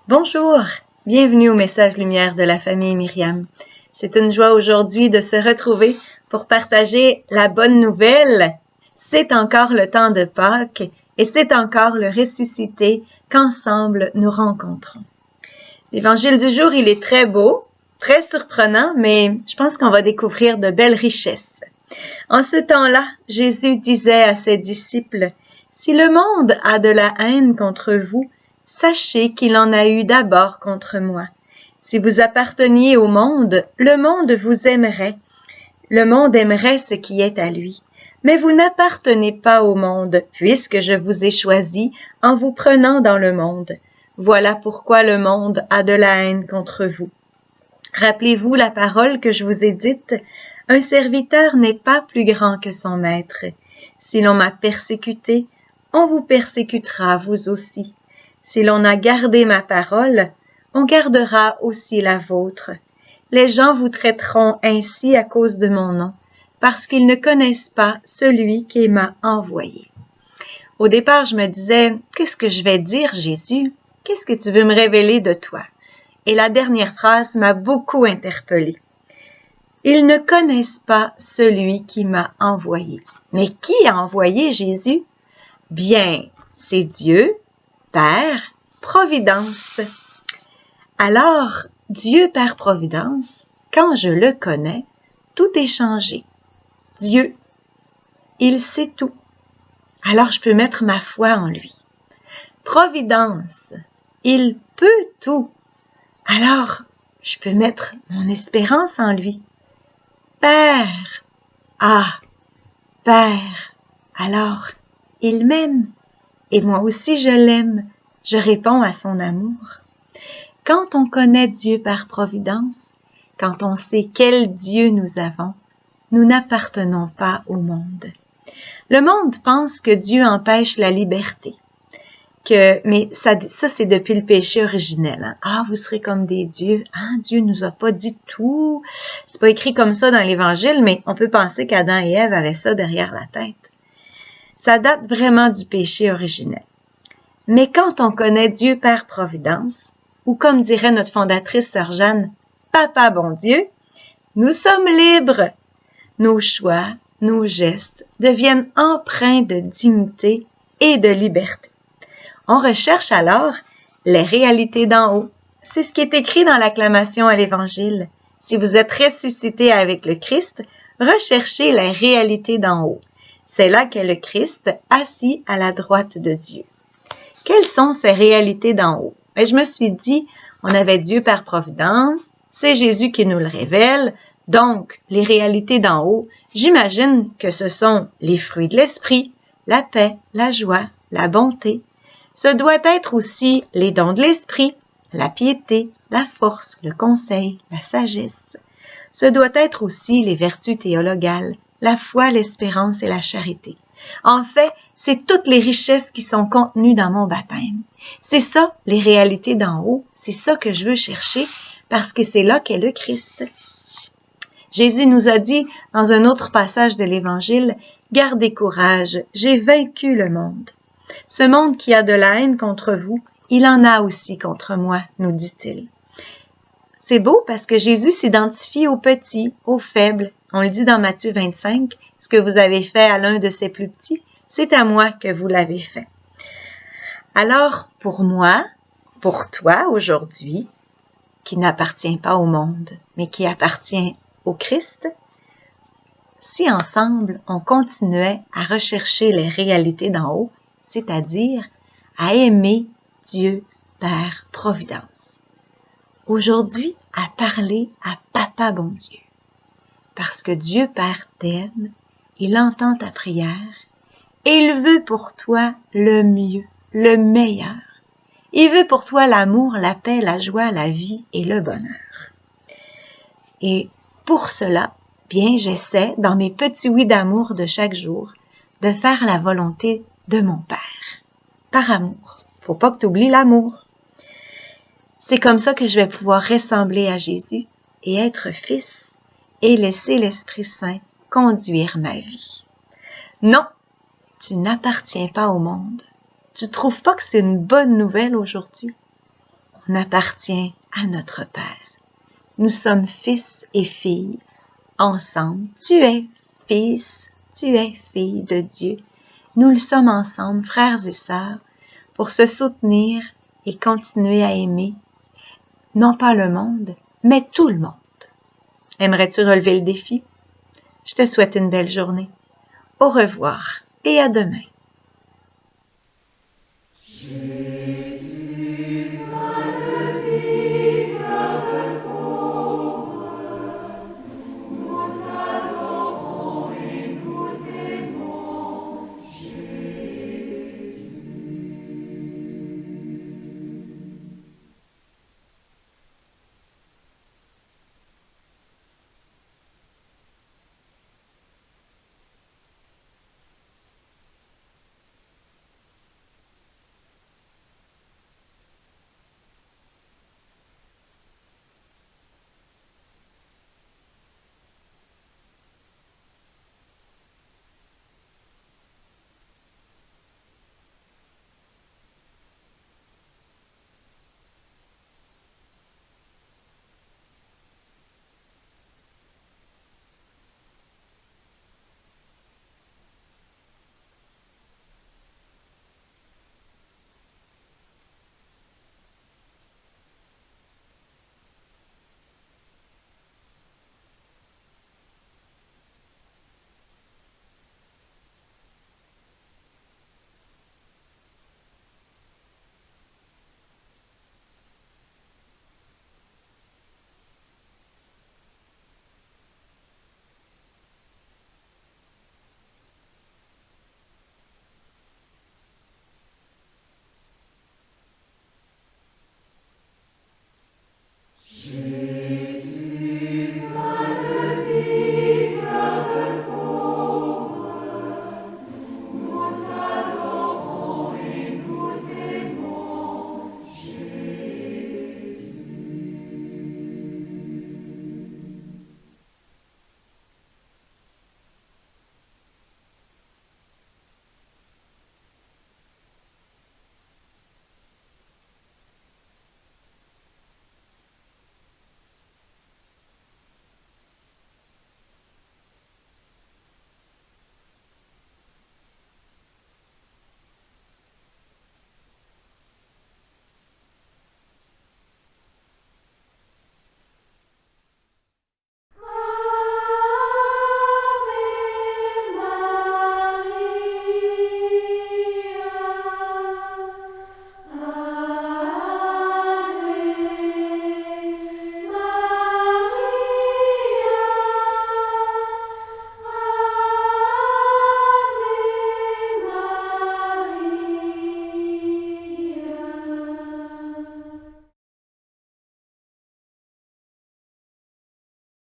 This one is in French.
Bonjour, bienvenue au message lumière de la famille Myriam. C'est une joie aujourd'hui de se retrouver pour partager la bonne nouvelle. C'est encore le temps de Pâques et c'est encore le ressuscité qu'ensemble nous rencontrons. L'évangile du jour, il est très beau, très surprenant, mais je pense qu'on va découvrir de belles richesses. En ce temps-là, Jésus disait à ses disciples, « Si le monde a de la haine contre vous, sachez qu'il en a eu d'abord contre moi. Si vous apparteniez au monde, le monde vous aimerait. Le monde aimerait ce qui est à lui. Mais vous n'appartenez pas au monde, puisque je vous ai choisi en vous prenant dans le monde. Voilà pourquoi le monde a de la haine contre vous. Rappelez-vous la parole que je vous ai dite, « Un serviteur n'est pas plus grand que son maître. Si l'on m'a persécuté, on vous persécutera vous aussi. Si l'on a gardé ma parole, on gardera aussi la vôtre. Les gens vous traiteront ainsi à cause de mon nom, parce qu'ils ne connaissent pas celui qui m'a envoyé. » Au départ, je me disais, qu'est-ce que je vais dire, Jésus? Qu'est-ce que tu veux me révéler de toi? Et la dernière phrase m'a beaucoup interpellée. Ils ne connaissent pas celui qui m'a envoyé. Mais qui a envoyé Jésus? Bien, c'est Dieu, Père, Providence. Alors, Dieu Père Providence, quand je le connais, tout est changé. Dieu, il sait tout. Alors je peux mettre ma foi en lui. Providence, il peut tout. Alors je peux mettre mon espérance en lui. Père, Père, alors il m'aime. Et moi aussi je l'aime, je réponds à son amour. Quand on connaît Dieu par providence, quand on sait quel Dieu nous avons, nous n'appartenons pas au monde. Le monde pense que Dieu empêche la liberté. Mais ça c'est depuis le péché originel. Hein? Vous serez comme des dieux. Dieu nous a pas dit tout. C'est pas écrit comme ça dans l'Évangile, mais on peut penser qu'Adam et Ève avaient ça derrière la tête. Ça date vraiment du péché originel. Mais quand on connaît Dieu par providence, ou comme dirait notre fondatrice Sœur Jeanne, « Papa bon Dieu », nous sommes libres. Nos choix, nos gestes deviennent empreints de dignité et de liberté. On recherche alors les réalités d'en haut. C'est ce qui est écrit dans l'acclamation à l'Évangile. Si vous êtes ressuscité avec le Christ, recherchez les réalités d'en haut. C'est là qu'est le Christ, assis à la droite de Dieu. Quelles sont ces réalités d'en haut? Je me suis dit, on avait Dieu par providence, c'est Jésus qui nous le révèle, donc les réalités d'en haut, j'imagine que ce sont les fruits de l'esprit, la paix, la joie, la bonté. Ce doit être aussi les dons de l'esprit, la piété, la force, le conseil, la sagesse. Ce doit être aussi les vertus théologales, la foi, l'espérance et la charité. En fait, c'est toutes les richesses qui sont contenues dans mon baptême. C'est ça, les réalités d'en haut, c'est ça que je veux chercher parce que c'est là qu'est le Christ. Jésus nous a dit dans un autre passage de l'Évangile, « Gardez courage, j'ai vaincu le monde. » Ce monde qui a de la haine contre vous, il en a aussi contre moi, nous dit-il. C'est beau parce que Jésus s'identifie aux petits, aux faibles. On le dit dans Matthieu 25, « Ce que vous avez fait à l'un de ces plus petits, c'est à moi que vous l'avez fait. » Alors, pour moi, pour toi aujourd'hui, qui n'appartient pas au monde, mais qui appartient au Christ, si ensemble on continuait à rechercher les réalités d'en haut, c'est-à-dire à aimer Dieu Père Providence. Aujourd'hui, à parler à Papa bon Dieu. Parce que Dieu Père t'aime, il entend ta prière et il veut pour toi le mieux, le meilleur. Il veut pour toi l'amour, la paix, la joie, la vie et le bonheur. Et pour cela, bien, j'essaie, dans mes petits oui d'amour de chaque jour, de faire la volonté de mon Père. Par amour. Faut pas que tu oublies l'amour. C'est comme ça que je vais pouvoir ressembler à Jésus et être fils et laisser l'Esprit Saint conduire ma vie. Non, tu n'appartiens pas au monde. Tu trouves pas que c'est une bonne nouvelle aujourd'hui? on appartient à notre Père. Nous sommes fils et filles ensemble. Tu es fils, tu es fille de Dieu. Nous le sommes ensemble, frères et sœurs, pour se soutenir et continuer à aimer, non pas le monde, mais tout le monde. Aimerais-tu relever le défi? Je te souhaite une belle journée. Au revoir et à demain.